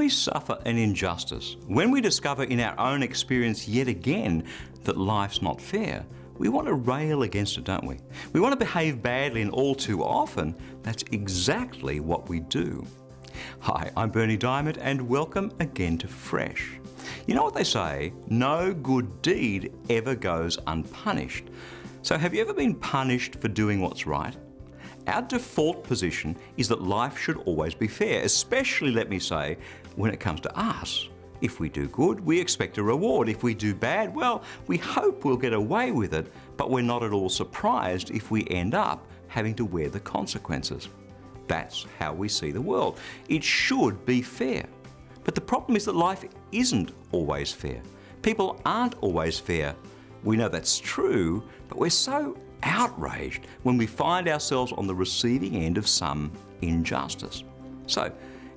we suffer an injustice, when we discover in our own experience yet again that life's not fair, we want to rail against it, don't we? We want to behave badly, and all too often, that's exactly what we do. Hi, I'm Bernie Diamond, and welcome again to Fresh. You know what they say, no good deed ever goes unpunished. So have you ever been punished for doing what's right? Our default position is that life should always be fair, especially, let me say, when it comes to us. If we do good, we expect a reward. If we do bad, well, we hope we'll get away with it, but we're not at all surprised if we end up having to wear the consequences. That's how we see the world. It should be fair. But the problem is that life isn't always fair. People aren't always fair. We know that's true, but we're so outraged when we find ourselves on the receiving end of some injustice. So,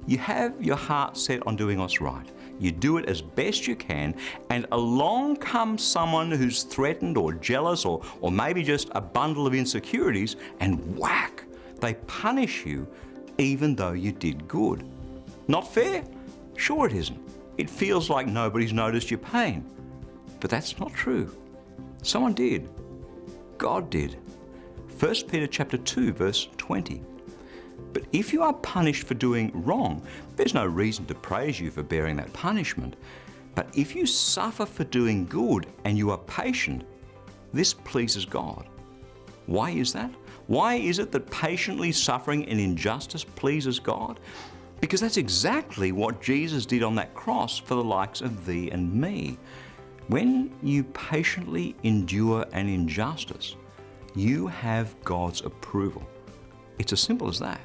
you have your heart set on doing what's right. You do it as best you can, and along comes someone who's threatened or jealous or maybe just a bundle of insecurities, and whack, they punish you even though you did good. Not fair? Sure it isn't. It feels like nobody's noticed your pain. But that's not true. Someone did. God did. 1 Peter chapter 2, verse 20. But if you are punished for doing wrong, there's no reason to praise you for bearing that punishment. But if you suffer for doing good and you are patient, this pleases God. Why is that? Why is it that patiently suffering an injustice pleases God? Because that's exactly what Jesus did on that cross for the likes of thee and me. When you patiently endure an injustice, you have God's approval. It's as simple as that.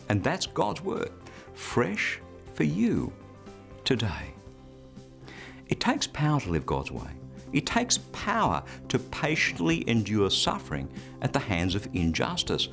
And that's God's word, fresh for you today. It takes power to live God's way. It takes power to patiently endure suffering at the hands of injustice.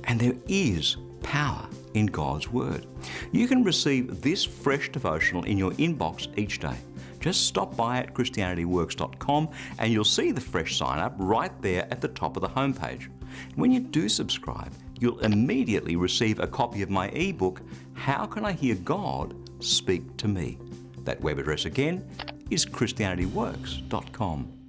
And there is power in God's word. You can receive this fresh devotional in your inbox each day. Just stop by at christianityworks.com and you'll see the fresh sign up right there at the top of the homepage. When you do subscribe, you'll immediately receive a copy of my ebook, How Can I Hear God Speak to Me? That web address again is christianityworks.com.